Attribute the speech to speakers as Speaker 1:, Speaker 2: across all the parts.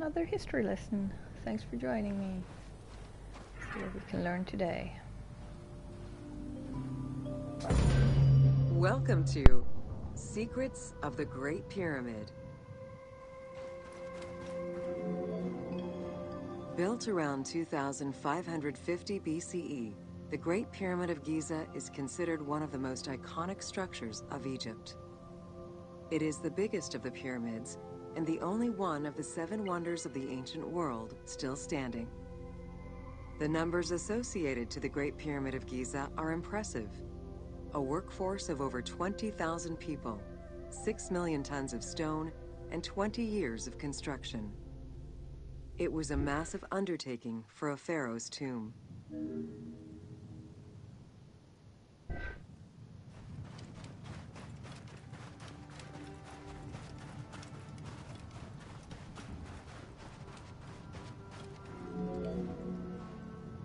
Speaker 1: another history lesson. Thanks for joining me. See what we can learn today.
Speaker 2: Welcome to Secrets of the Great Pyramid. Built around 2550 BCE, the Great Pyramid of Giza is considered one of the most iconic structures of Egypt. It is the biggest of the pyramids and the only one of the 7 wonders of the ancient world still standing. The numbers associated to the Great Pyramid of Giza are impressive. A workforce of over 20,000 people, 6 million tons of stone, and 20 years of construction. It was a massive undertaking for a pharaoh's tomb.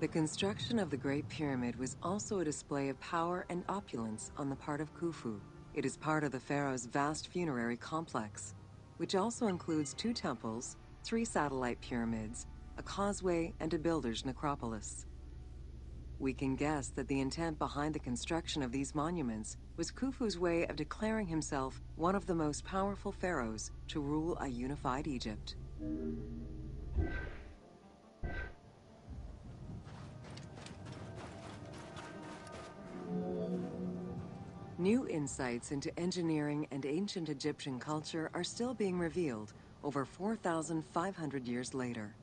Speaker 2: The construction of the Great Pyramid was also a display of power and opulence on the part of Khufu. It is part of the pharaoh's vast funerary complex, which also includes 2 temples, 3 satellite pyramids, a causeway, and a builder's necropolis. We can guess that the intent behind the construction of these monuments was Khufu's way of declaring himself one of the most powerful pharaohs to rule a unified Egypt. New insights into engineering and ancient Egyptian culture are still being revealed over 4,500 years later.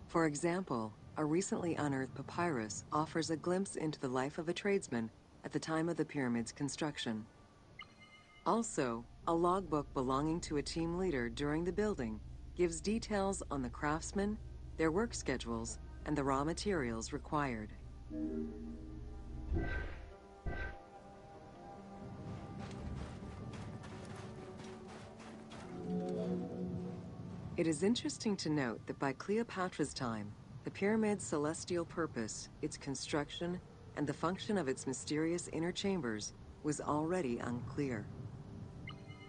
Speaker 2: For example, a recently unearthed papyrus offers a glimpse into the life of a tradesman at the time of the pyramid's construction. Also, a logbook belonging to a team leader during the building gives details on the craftsmen, their work schedules, and the raw materials required. It is interesting to note that by Cleopatra's time, the pyramid's celestial purpose, its construction, and the function of its mysterious inner chambers was already unclear.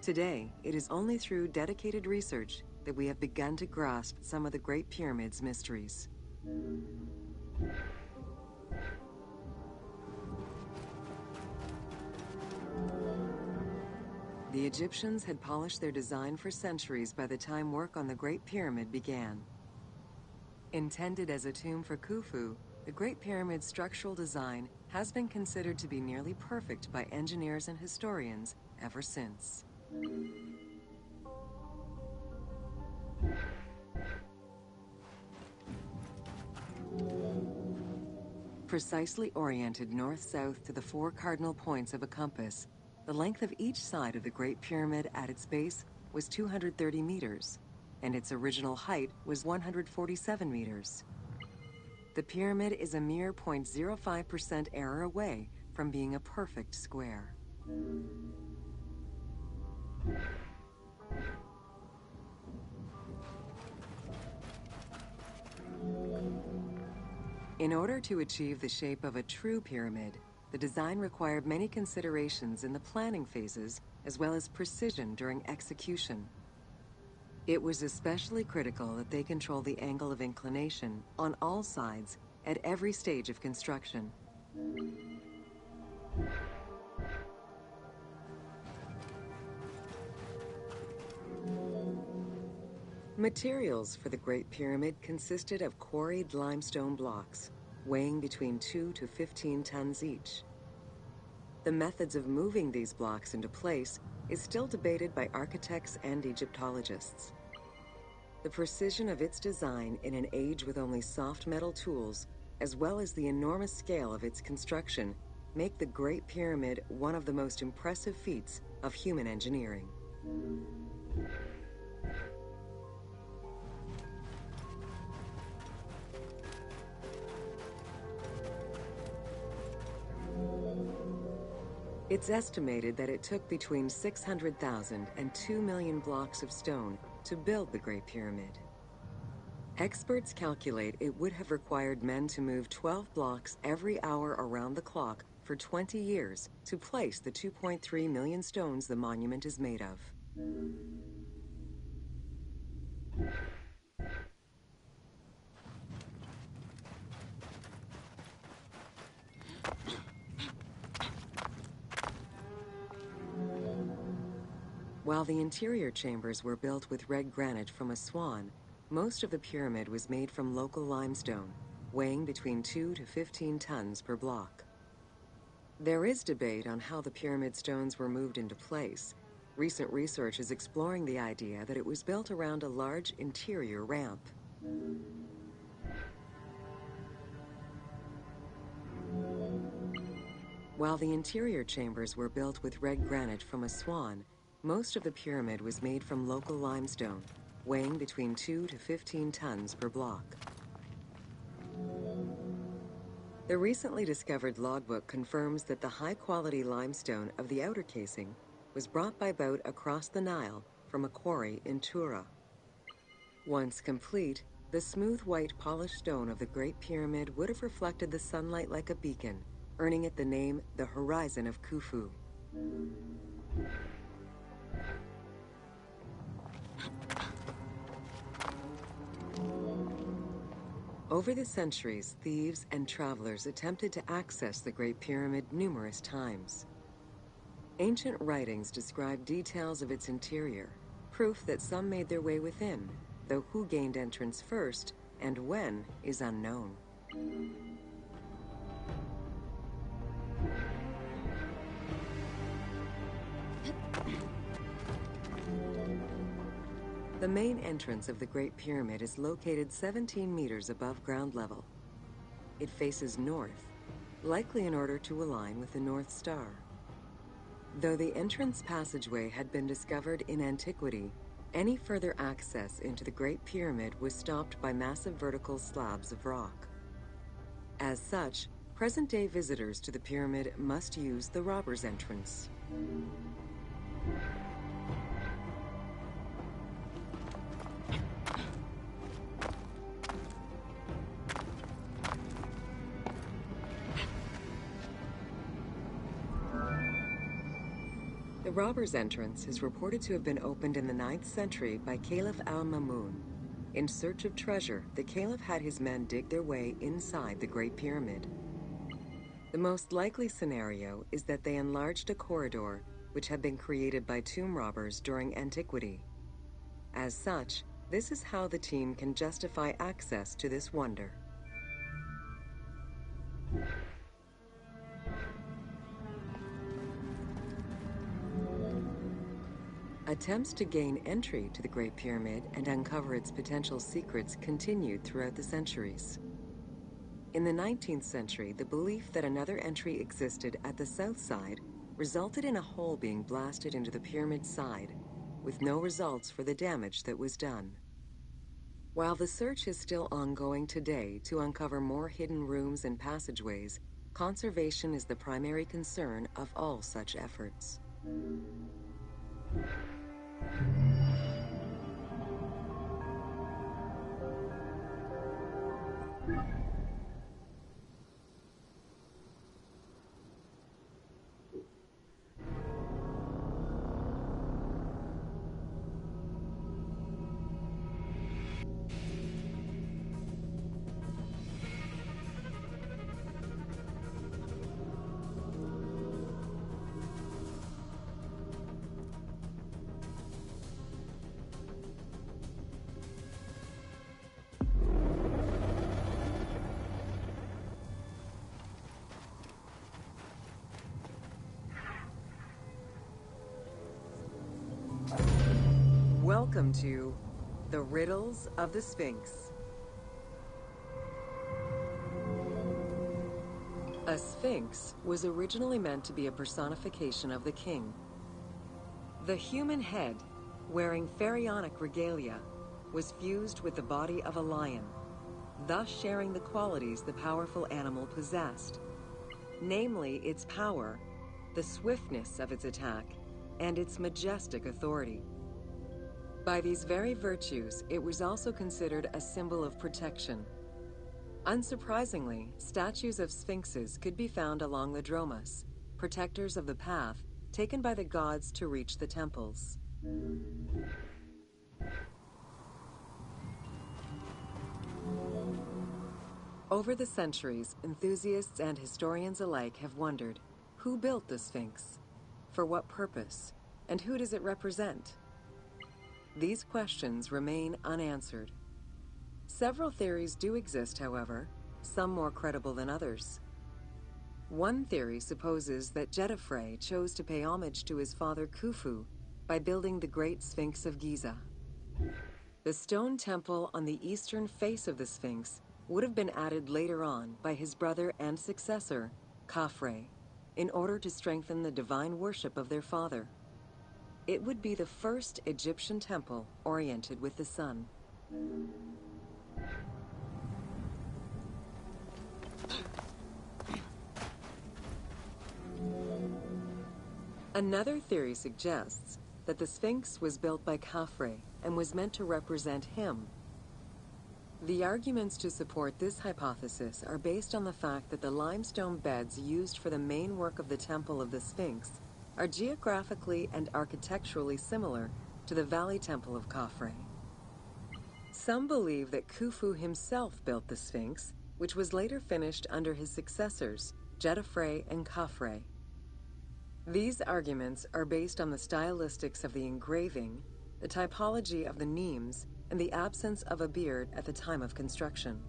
Speaker 2: Today, it is only through dedicated research that we have begun to grasp some of the Great Pyramid's mysteries. The Egyptians had polished their design for centuries by the time work on the Great Pyramid began. Intended as a tomb for Khufu, the Great Pyramid's structural design has been considered to be nearly perfect by engineers and historians ever since. Precisely oriented north-south to the 4 cardinal points of a compass, the length of each side of the Great Pyramid at its base was 230 meters, and its original height was 147 meters. The pyramid is a mere 0.05% error away from being a perfect square. In order to achieve the shape of a true pyramid, the design required many considerations in the planning phases, as well as precision during execution. It was especially critical that they control the angle of inclination on all sides at every stage of construction. Materials for the Great Pyramid consisted of quarried limestone blocks, weighing between 2 to 15 tons each. The methods of moving these blocks into place is still debated by architects and Egyptologists. The precision of its design in an age with only soft metal tools, as well as the enormous scale of its construction, make the Great Pyramid one of the most impressive feats of human engineering. It's estimated that it took between 600,000 and 2 million blocks of stone to build the Great Pyramid. Experts calculate it would have required men to move 12 blocks every hour around the clock for 20 years to place the 2.3 million stones the monument is made of. While the interior chambers were built with red granite from Aswan, most of the pyramid was made from local limestone, weighing between 2 to 15 tons per block. There is debate on how the pyramid stones were moved into place. Recent research is exploring the idea that it was built around a large interior ramp. While the interior chambers were built with red granite from Aswan, most of the pyramid was made from local limestone, weighing between 2 to 15 tons per block. The recently discovered logbook confirms that the high-quality limestone of the outer casing was brought by boat across the Nile from a quarry in Tura. Once complete, the smooth white polished stone of the Great Pyramid would have reflected the sunlight like a beacon, earning it the name the Horizon of Khufu. Over the centuries, thieves and travelers attempted to access the Great Pyramid numerous times. Ancient writings describe details of its interior, proof that some made their way within, though who gained entrance first and when is unknown. The main entrance of the Great Pyramid is located 17 meters above ground level. It faces north, likely in order to align with the North Star. Though the entrance passageway had been discovered in antiquity, any further access into the Great Pyramid was stopped by massive vertical slabs of rock. As such, present-day visitors to the pyramid must use the Robbers' Entrance. The Robbers' Entrance is reported to have been opened in the 9th century by Caliph al-Mamun. In search of treasure, the Caliph had his men dig their way inside the Great Pyramid. The most likely scenario is that they enlarged a corridor which had been created by tomb robbers during antiquity. As such, this is how the team can justify access to this wonder. Attempts to gain entry to the Great Pyramid and uncover its potential secrets continued throughout the centuries. In the 19th century, the belief that another entry existed at the south side resulted in a hole being blasted into the pyramid's side, with no results for the damage that was done. While the search is still ongoing today to uncover more hidden rooms and passageways, conservation is the primary concern of all such efforts. Welcome to The Riddles of the Sphinx. A sphinx was originally meant to be a personification of the king. The human head, wearing pharaonic regalia, was fused with the body of a lion, thus sharing the qualities the powerful animal possessed, namely its power, the swiftness of its attack, and its majestic authority. By these very virtues, it was also considered a symbol of protection. Unsurprisingly, statues of sphinxes could be found along the dromas, protectors of the path taken by the gods to reach the temples. Over the centuries, enthusiasts and historians alike have wondered, who built the Sphinx? For what purpose? And who does it represent? These questions remain unanswered. Several theories do exist, however, some more credible than others. One theory supposes that Jedefre chose to pay homage to his father Khufu by building the Great Sphinx of Giza. The stone temple on the eastern face of the Sphinx would have been added later on by his brother and successor, Khafre, in order to strengthen the divine worship of their father. It would be the first Egyptian temple oriented with the sun. Another theory suggests that the Sphinx was built by Khafre and was meant to represent him. The arguments to support this hypothesis are based on the fact that the limestone beds used for the main work of the Temple of the Sphinx are geographically and architecturally similar to the Valley Temple of Khafre. Some believe that Khufu himself built the Sphinx, which was later finished under his successors, Jedefre and Khafre. These arguments are based on the stylistics of the engraving, the typology of the nemes, and the absence of a beard at the time of construction.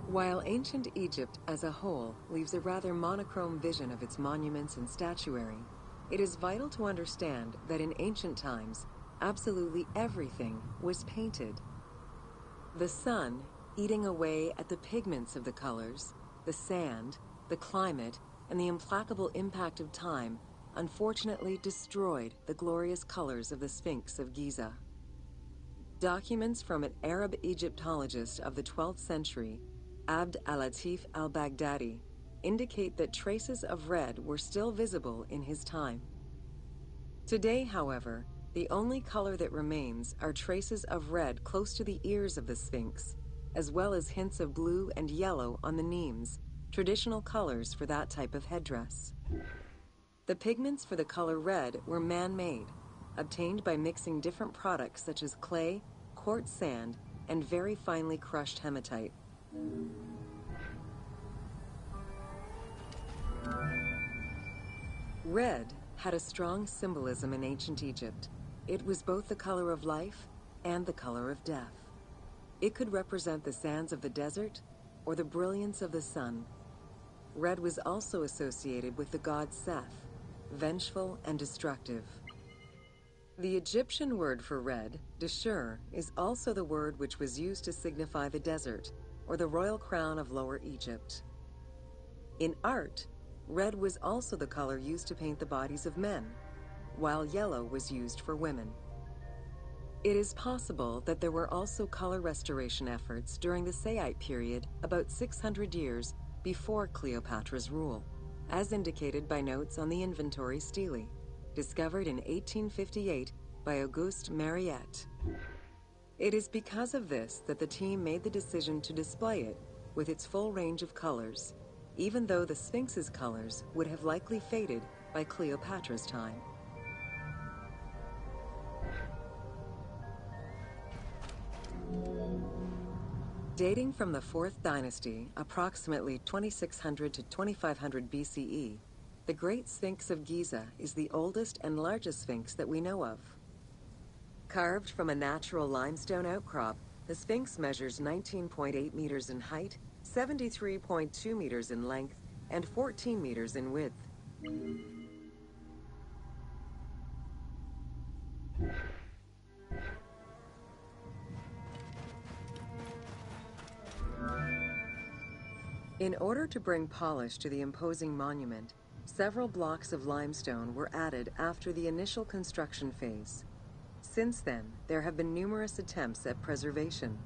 Speaker 2: While ancient Egypt as a whole leaves a rather monochrome vision of its monuments and statuary, it is vital to understand that in ancient times, absolutely everything was painted. The sun, eating away at the pigments of the colors, the sand, the climate, and the implacable impact of time, unfortunately destroyed the glorious colors of the Sphinx of Giza. Documents from an Arab Egyptologist of the 12th century, Abd al-Latif al-Baghdadi, indicate that traces of red were still visible in his time. Today, however, the only color that remains are traces of red close to the ears of the Sphinx, as well as hints of blue and yellow on the nemes, traditional colors for that type of headdress. The pigments for the color red were man-made, obtained by mixing different products such as clay, quartz sand, and very finely crushed hematite. Red had a strong symbolism in ancient Egypt. It was both the color of life and the color of death. It could represent the sands of the desert or the brilliance of the sun. Red was also associated with the god Seth, vengeful and destructive. The Egyptian word for red, Deshur, is also the word which was used to signify the desert, or the royal crown of Lower Egypt. In art, red was also the color used to paint the bodies of men, while yellow was used for women. It is possible that there were also color restoration efforts during the Saite period about 600 years before Cleopatra's rule, as indicated by notes on the inventory stele, discovered in 1858 by Auguste Mariette. It is because of this that the team made the decision to display it with its full range of colors, even though the Sphinx's colors would have likely faded by Cleopatra's time. Dating from the 4th dynasty, approximately 2600 to 2500 BCE, the Great Sphinx of Giza is the oldest and largest sphinx that we know of. Carved from a natural limestone outcrop, the Sphinx measures 19.8 meters in height, 73.2 meters in length, and 14 meters in width. In order to bring polish to the imposing monument, several blocks of limestone were added after the initial construction phase. Since then, there have been numerous attempts at preservation.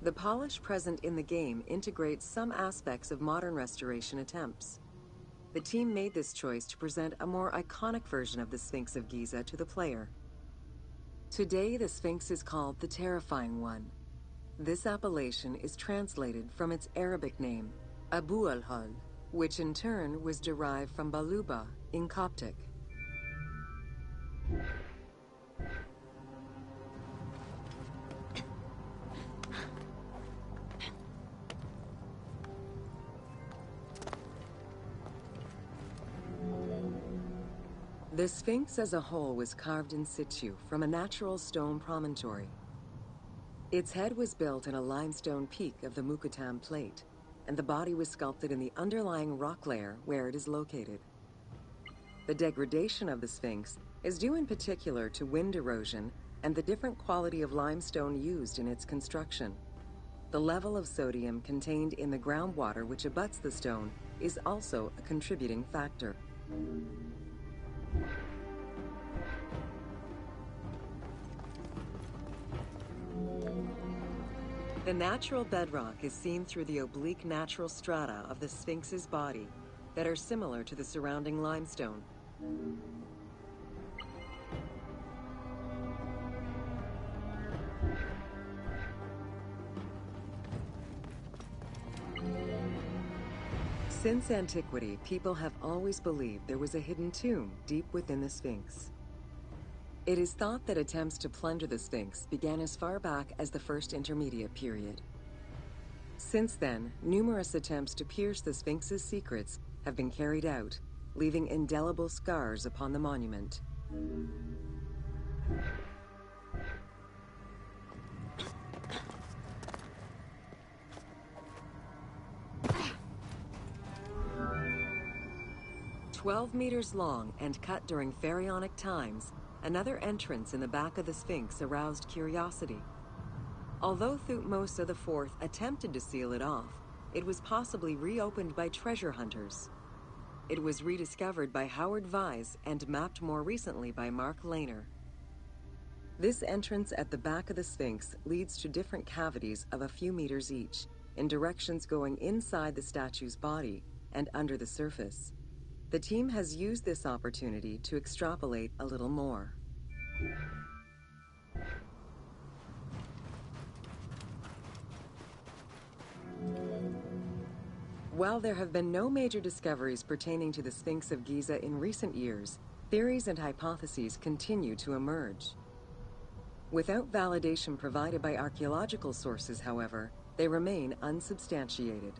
Speaker 2: The polish present in the game integrates some aspects of modern restoration attempts. The team made this choice to present a more iconic version of the Sphinx of Giza to the player. Today, the Sphinx is called the Terrifying One. This appellation is translated from its Arabic name, Abu al-Hal, which in turn was derived from Baluba in Coptic. The Sphinx as a whole was carved in situ from a natural stone promontory. Its head was built in a limestone peak of the Mukattam Plate, and the body was sculpted in the underlying rock layer where it is located. The degradation of the Sphinx is due in particular to wind erosion and the different quality of limestone used in its construction. The level of sodium contained in the groundwater which abuts the stone is also a contributing factor. The natural bedrock is seen through the oblique natural strata of the Sphinx's body that are similar to the surrounding limestone. Since antiquity, people have always believed there was a hidden tomb deep within the Sphinx. It is thought that attempts to plunder the Sphinx began as far back as the First Intermediate Period. Since then, numerous attempts to pierce the Sphinx's secrets have been carried out, leaving indelible scars upon the monument. "12 meters long and cut during pharaonic times, another entrance in the back of the Sphinx aroused curiosity. Although Thutmose IV attempted to seal it off, it was possibly reopened by treasure hunters. It was rediscovered by Howard Vyse and mapped more recently by Mark Lehner. This entrance at the back of the Sphinx leads to different cavities of a few meters each, in directions going inside the statue's body and under the surface. The team has used this opportunity to extrapolate a little more. While there have been no major discoveries pertaining to the Sphinx of Giza in recent years, theories and hypotheses continue to emerge. Without validation provided by archaeological sources, however, they remain unsubstantiated.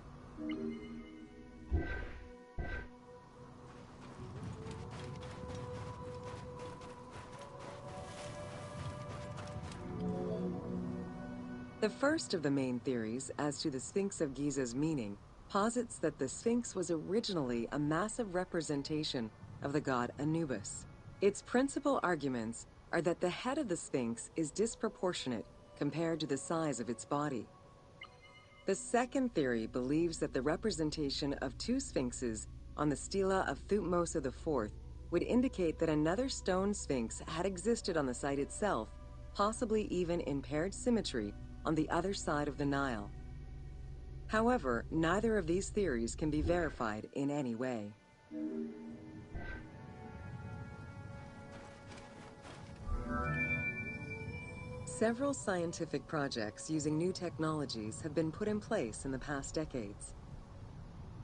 Speaker 2: The first of the main theories as to the Sphinx of Giza's meaning posits that the Sphinx was originally a massive representation of the god Anubis. Its principal arguments are that the head of the Sphinx is disproportionate compared to the size of its body. The second theory believes that the representation of two sphinxes on the stela of Thutmose IV would indicate that another stone sphinx had existed on the site itself, possibly even in paired symmetry on the other side of the Nile. However, neither of these theories can be verified in any way. Several scientific projects using new technologies have been put in place in the past decades.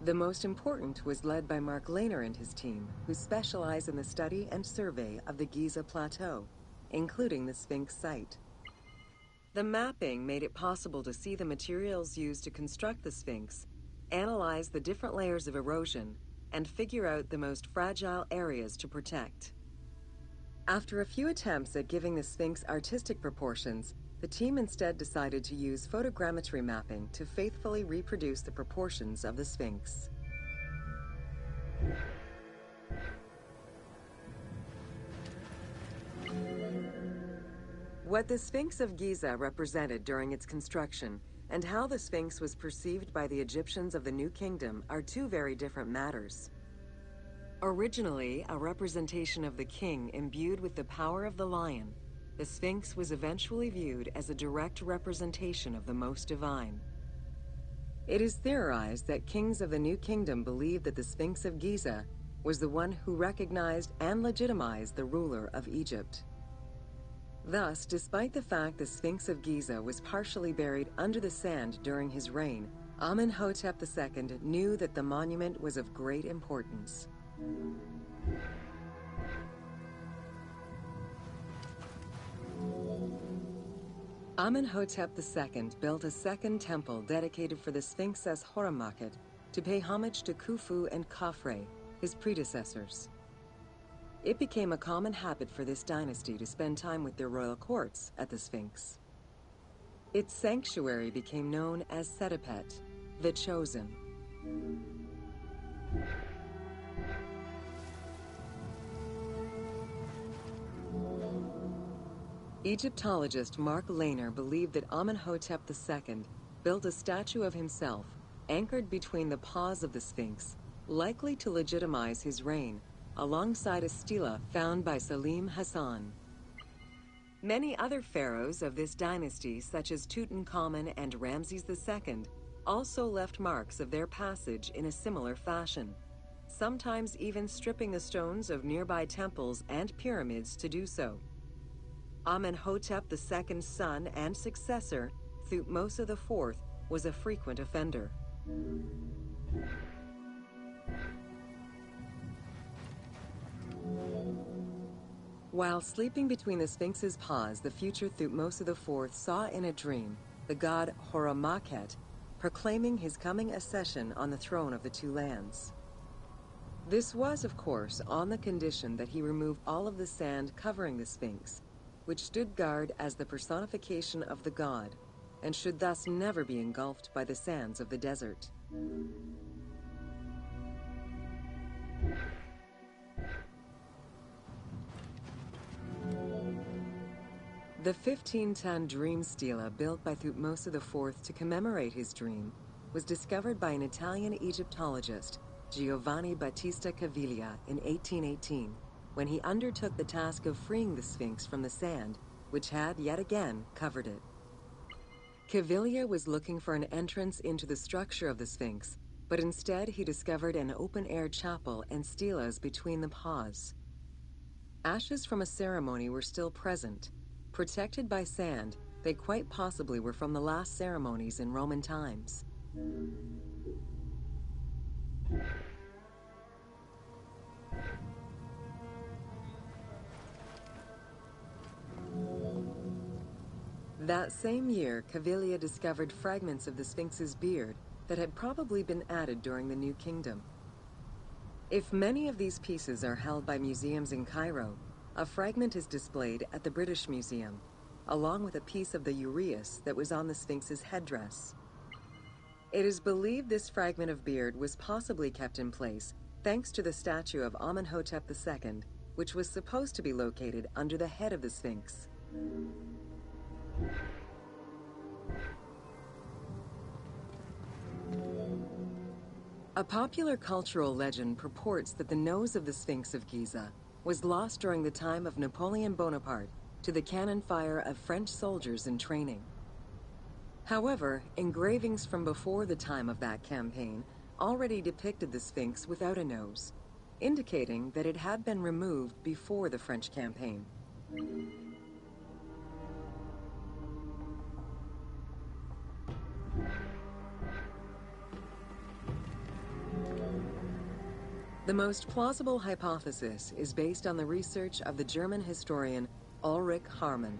Speaker 2: The most important was led by Mark Lehner and his team, who specialize in the study and survey of the Giza Plateau, including the Sphinx site. The mapping made it possible to see the materials used to construct the Sphinx, analyze the different layers of erosion, and figure out the most fragile areas to protect. After a few attempts at giving the Sphinx artistic proportions, the team instead decided to use photogrammetry mapping to faithfully reproduce the proportions of the Sphinx. What the Sphinx of Giza represented during its construction and how the Sphinx was perceived by the Egyptians of the New Kingdom are two very different matters. Originally a representation of the king imbued with the power of the lion, the Sphinx was eventually viewed as a direct representation of the Most Divine. It is theorized that kings of the New Kingdom believed that the Sphinx of Giza was the one who recognized and legitimized the ruler of Egypt. Thus, despite the fact the Sphinx of Giza was partially buried under the sand during his reign, Amenhotep II knew that the monument was of great importance. Amenhotep II built a second temple dedicated for the Sphinx as Horemakhet to pay homage to Khufu and Khafre, his predecessors. It became a common habit for this dynasty to spend time with their royal courts at the Sphinx. Its sanctuary became known as Setepet, the Chosen. Egyptologist Mark Lehner believed that Amenhotep II built a statue of himself anchored between the paws of the Sphinx, likely to legitimize his reign, alongside a stela found by Salim Hassan. Many other pharaohs of this dynasty, such as Tutankhamun and Ramses II, also left marks of their passage in a similar fashion, sometimes even stripping the stones of nearby temples and pyramids to do so. Amenhotep II's son and successor, Thutmose IV, was a frequent offender. While sleeping between the Sphinx's paws, the future Thutmose IV saw in a dream the god Horemakhet proclaiming his coming accession on the throne of the two lands. This was, of course, on the condition that he remove all of the sand covering the Sphinx, which stood guard as the personification of the god, and should thus never be engulfed by the sands of the desert. The 15-ton dream stela built by Thutmose IV to commemorate his dream was discovered by an Italian Egyptologist, Giovanni Battista Caviglia, in 1818, when he undertook the task of freeing the Sphinx from the sand, which had yet again covered it. Caviglia was looking for an entrance into the structure of the Sphinx, but instead he discovered an open-air chapel and stelas between the paws. Ashes from a ceremony were still present. Protected by sand, they quite possibly were from the last ceremonies in Roman times. That same year, Caviglia discovered fragments of the Sphinx's beard that had probably been added during the New Kingdom. If many of these pieces are held by museums in Cairo, a fragment is displayed at the British Museum, along with a piece of the uraeus that was on the Sphinx's headdress. It is believed this fragment of beard was possibly kept in place thanks to the statue of Amenhotep II, which was supposed to be located under the head of the Sphinx. A popular cultural legend purports that the nose of the Sphinx of Giza was lost during the time of Napoleon Bonaparte to the cannon fire of French soldiers in training. However, engravings from before the time of that campaign already depicted the Sphinx without a nose, indicating that it had been removed before the French campaign. The most plausible hypothesis is based on the research of the German historian Ulrich Harman.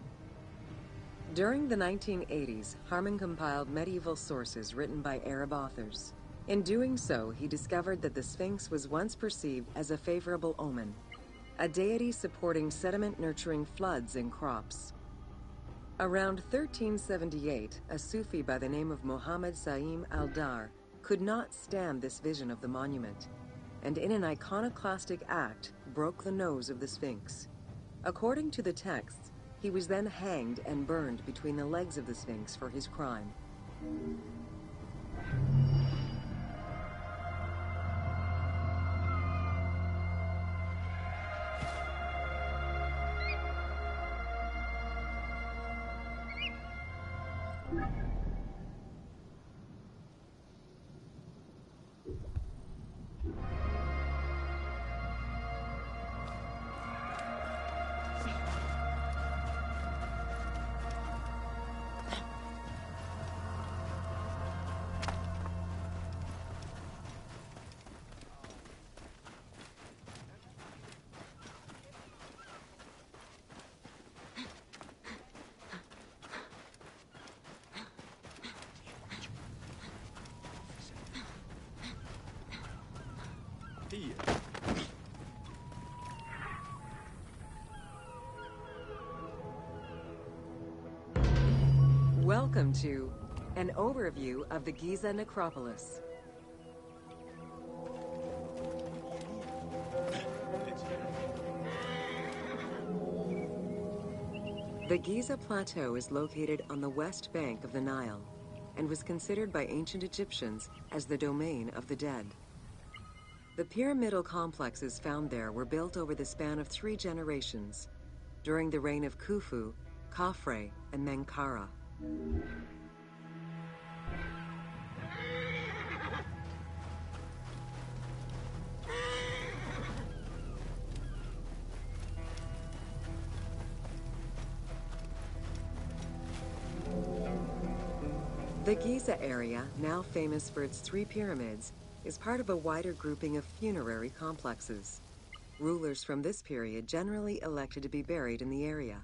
Speaker 2: During the 1980s, Harman compiled medieval sources written by Arab authors. In doing so, he discovered that the Sphinx was once perceived as a favorable omen, a deity supporting sediment-nurturing floods and crops. Around 1378, a Sufi by the name of Muhammad Sa'im al-Dar could not stand this vision of the monument, and in an iconoclastic act, broke the nose of the Sphinx. According to the texts, he was then hanged and burned between the legs of the Sphinx for his crime. Welcome to an overview of the Giza necropolis. The Giza Plateau is located on the west bank of the Nile and was considered by ancient Egyptians as the domain of the dead. The pyramidal complexes found there were built over the span of 3 generations, during the reign of Khufu, Khafre, and Menkaure. The Giza area, now famous for its 3 pyramids, is part of a wider grouping of funerary complexes. Rulers from this period generally elected to be buried in the area.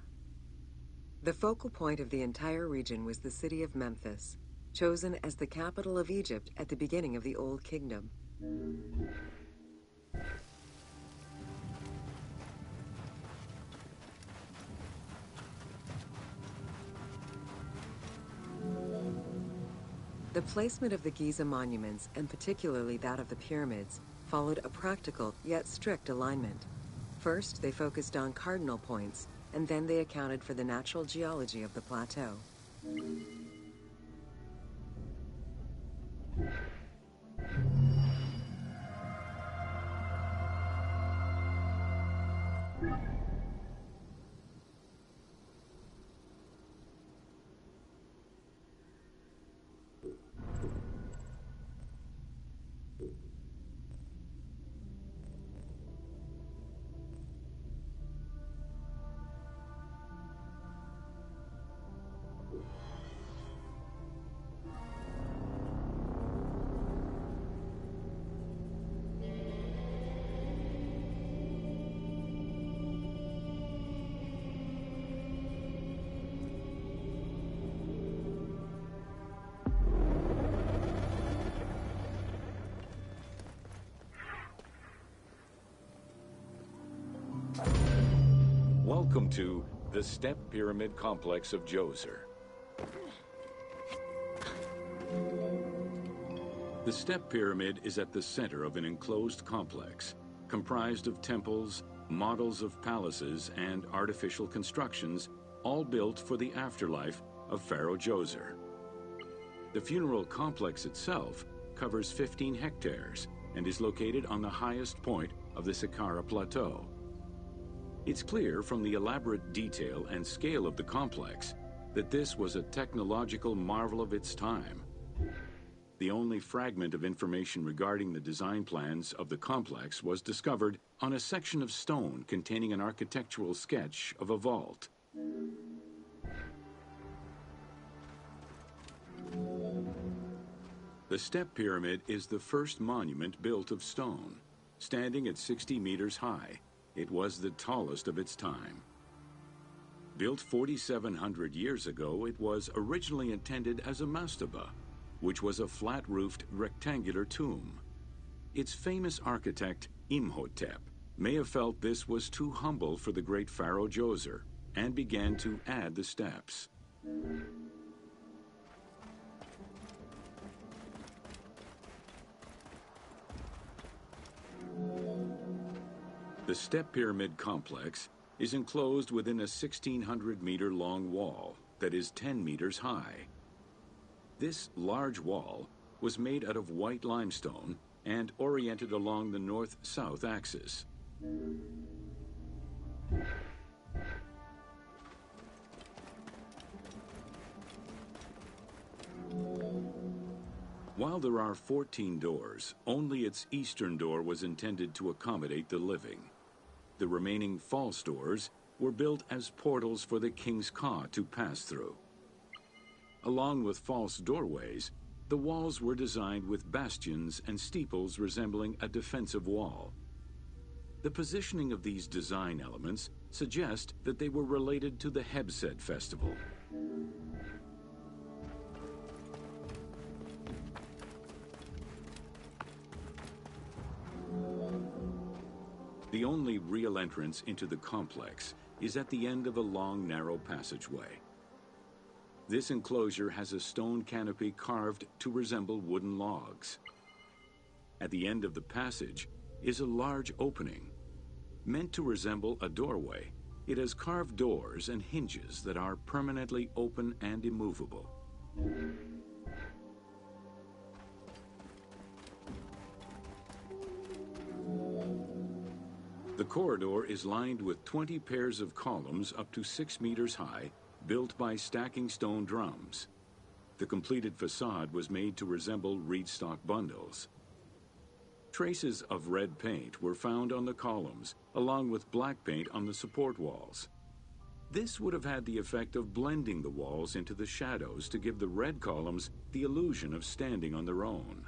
Speaker 2: The focal point of the entire region was the city of Memphis, chosen as the capital of Egypt at the beginning of the Old Kingdom. The placement of the Giza monuments, and particularly that of the pyramids, followed a practical yet strict alignment. First, they focused on cardinal points, and then they accounted for the natural geology of the plateau.
Speaker 3: Welcome to the Step Pyramid Complex of Djoser. The Step Pyramid is at the center of an enclosed complex, comprised of temples, models of palaces, and artificial constructions, all built for the afterlife of Pharaoh Djoser. The funeral complex itself covers 15 hectares and is located on the highest point of the Saqqara Plateau. It's clear from the elaborate detail and scale of the complex that this was a technological marvel of its time. The only fragment of information regarding the design plans of the complex was discovered on a section of stone containing an architectural sketch of a vault. The Step Pyramid is the first monument built of stone. Standing at 60 meters high, it was the tallest of its time. Built 4,700 years ago, it was originally intended as a mastaba, which was a flat-roofed rectangular tomb. Its famous architect, Imhotep, may have felt this was too humble for the great Pharaoh Djoser and began to add the steps. The Step Pyramid complex is enclosed within a 1,600-meter-long wall that is 10 meters high. This large wall was made out of white limestone and oriented along the north-south axis. While there are 14 doors, only its eastern door was intended to accommodate the living. The remaining false doors were built as portals for the king's ka to pass through. Along with false doorways, the walls were designed with bastions and steeples resembling a defensive wall. The positioning of these design elements suggest that they were related to the Hebsed festival. The only real entrance into the complex is at the end of a long, narrow passageway. This enclosure has a stone canopy carved to resemble wooden logs. At the end of the passage is a large opening. Meant to resemble a doorway, it has carved doors and hinges that are permanently open and immovable. The corridor is lined with 20 pairs of columns up to 6 meters high, built by stacking stone drums. The completed facade was made to resemble reed stock bundles. Traces of red paint were found on the columns, along with black paint on the support walls. This would have had the effect of blending the walls into the shadows to give the red columns the illusion of standing on their own.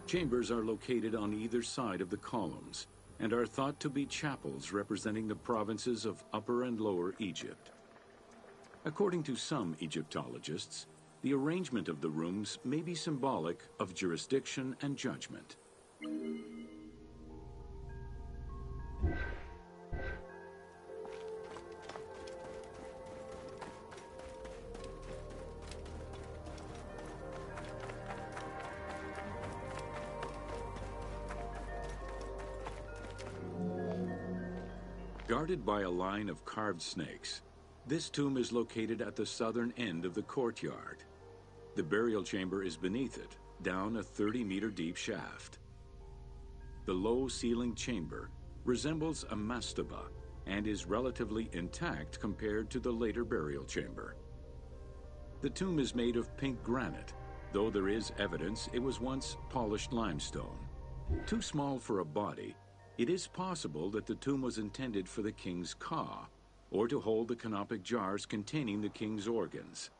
Speaker 3: Chambers are located on either side of the columns and are thought to be chapels representing the provinces of Upper and Lower Egypt. According to some Egyptologists, the arrangement of the rooms may be symbolic of jurisdiction and judgment. Guarded by a line of carved snakes, this tomb is located at the southern end of the courtyard. The burial chamber is beneath it, down a 30-meter deep shaft. The low-ceilinged chamber resembles a mastaba and is relatively intact compared to the later burial chamber. The tomb is made of pink granite, though there is evidence it was once polished limestone. Too small for a body, it is possible that the tomb was intended for the king's ka, or to hold the canopic jars containing the king's organs.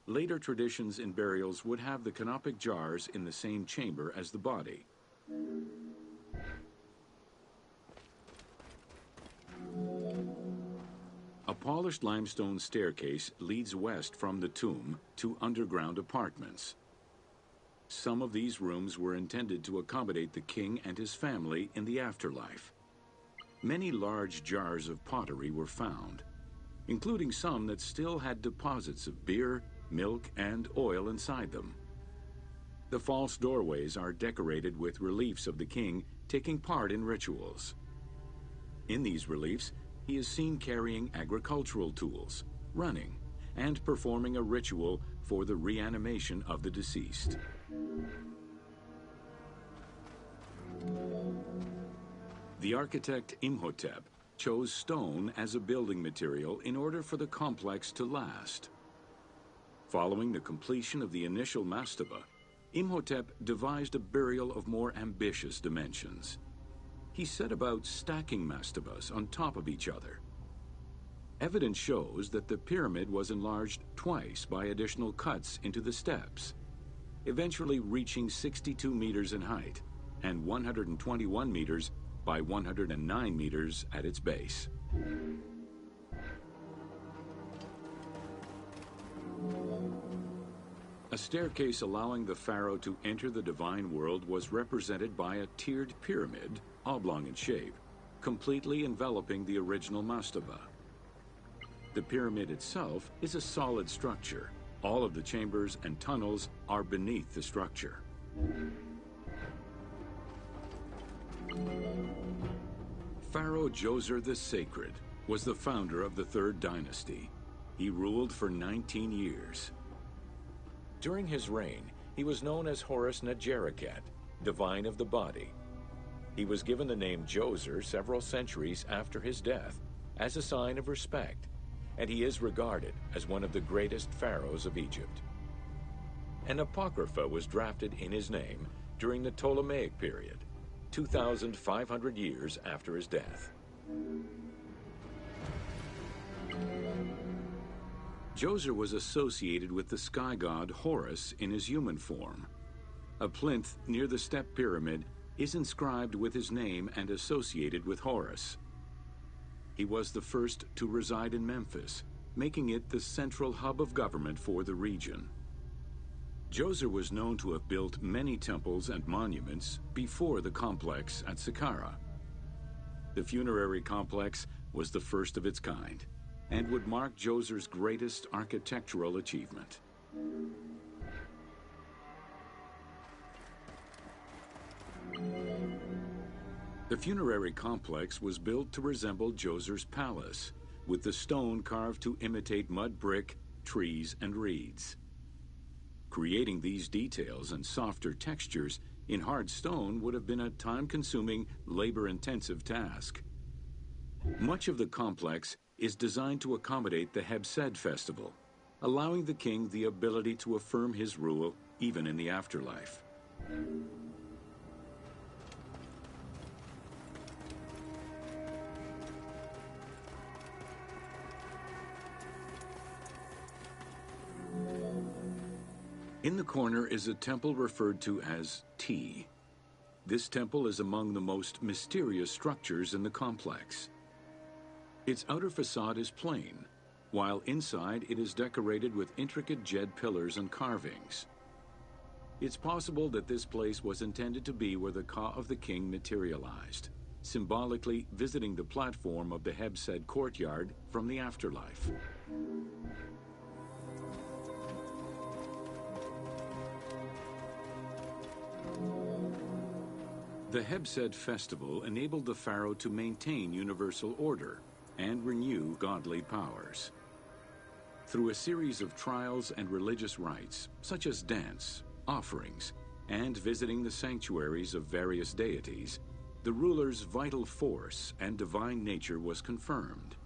Speaker 3: Later traditions in burials would have the canopic jars in the same chamber as the body. A polished limestone staircase leads west from the tomb to underground apartments. Some of these rooms were intended to accommodate the king and his family in the afterlife. Many large jars of pottery were found, including some that still had deposits of beer, milk, and oil inside them. The false doorways are decorated with reliefs of the king taking part in rituals. In these reliefs, he is seen carrying agricultural tools, running, and performing a ritual for the reanimation of the deceased. The architect Imhotep chose stone as a building material in order for the complex to last. Following the completion of the initial mastaba, Imhotep devised a burial of more ambitious dimensions. He set about stacking mastabas on top of each other. Evidence shows that the pyramid was enlarged twice by additional cuts into the steps, eventually reaching 62 meters in height and 121 meters by 109 meters at its base. A staircase allowing the pharaoh to enter the divine world was represented by a tiered pyramid, oblong in shape, completely enveloping the original mastaba. The pyramid itself is a solid structure. All of the chambers and tunnels are beneath the structure. Pharaoh Djoser the Sacred was the founder of the Third Dynasty. He ruled for 19 years. During his reign, he was known as Horus Nedjeriket, divine of the body. He was given the name Djoser several centuries after his death as a sign of respect, and he is regarded as one of the greatest pharaohs of Egypt. An apocrypha was drafted in his name during the Ptolemaic period, 2,500 years after his death. Djoser was associated with the sky god Horus in his human form. A plinth near the step pyramid is inscribed with his name and associated with Horus. He was the first to reside in Memphis, making it the central hub of government for the region. Djoser was known to have built many temples and monuments before the complex at Saqqara. The funerary complex was the first of its kind and would mark Djoser's greatest architectural achievement. The funerary complex was built to resemble Djoser's palace, with the stone carved to imitate mud brick, trees, and reeds. Creating these details and softer textures in hard stone would have been a time-consuming, labor-intensive task. Much of the complex is designed to accommodate the Hebsed festival, allowing the king the ability to affirm his rule even in the afterlife. In the corner is a temple referred to as Ti. This temple is among the most mysterious structures in the complex. Its outer facade is plain, while inside it is decorated with intricate jed pillars and carvings. It's possible that this place was intended to be where the Ka of the king materialized, symbolically visiting the platform of the Hebsed courtyard from the afterlife. The Hebsed festival enabled the pharaoh to maintain universal order and renew godly powers. Through a series of trials and religious rites, such as dance, offerings, and visiting the sanctuaries of various deities, the ruler's vital force and divine nature was confirmed.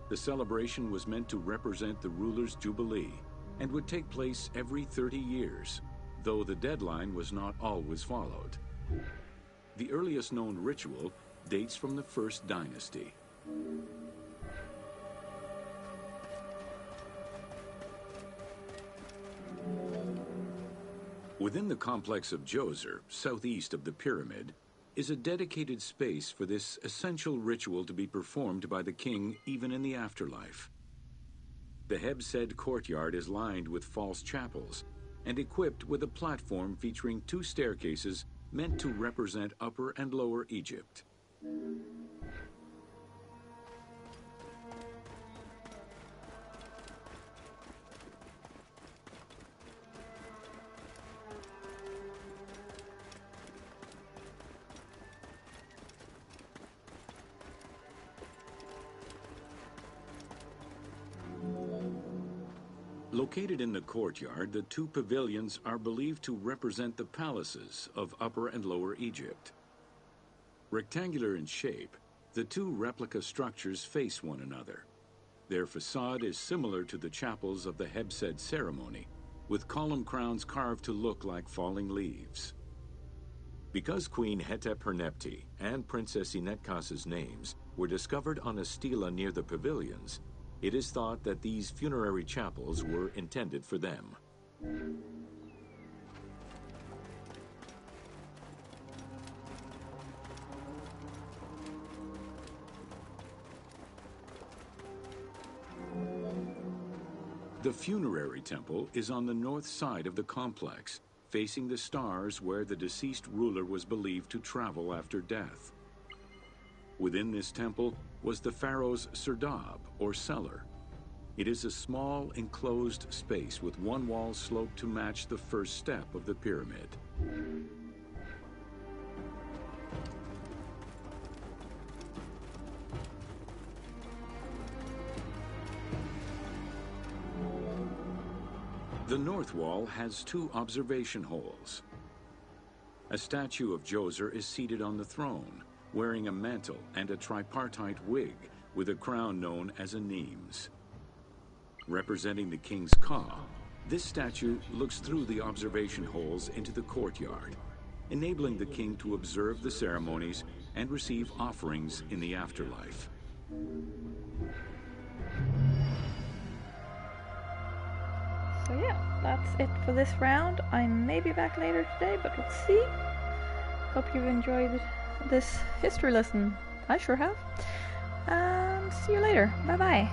Speaker 3: The celebration was meant to represent the ruler's jubilee and would take place every 30 years, though the deadline was not always followed. The earliest known ritual dates from the First Dynasty. Within the complex of Djoser, southeast of the pyramid, is a dedicated space for this essential ritual to be performed by the king even in the afterlife. The Hebsed courtyard is lined with false chapels and equipped with a platform featuring 2 staircases meant to represent Upper and Lower Egypt. Located in the courtyard, the 2 pavilions are believed to represent the palaces of Upper and Lower Egypt. Rectangular in shape, the 2 replica structures face one another. Their facade is similar to the chapels of the Hebsed ceremony, with column crowns carved to look like falling leaves. Because Queen Hetep-Hernepti and Princess Inetkas's names were discovered on a stela near the pavilions, it is thought that these funerary chapels were intended for them. The funerary temple is on the north side of the complex, facing the stars where the deceased ruler was believed to travel after death. Within this temple was the pharaoh's serdab, or cellar. It is a small, enclosed space with one wall sloped to match the first step of the pyramid. The north wall has 2 observation holes. A statue of Djoser is seated on the throne, wearing a mantle and a tripartite wig with a crown known as a Nemes. Representing the king's Ka, this statue looks through the observation holes into the courtyard, enabling the king to observe the ceremonies and receive offerings in the afterlife.
Speaker 1: So yeah, that's it for this round. I may be back later today, but we'll see. Hope you've enjoyed this history lesson. I sure have. And see you later. Bye-bye.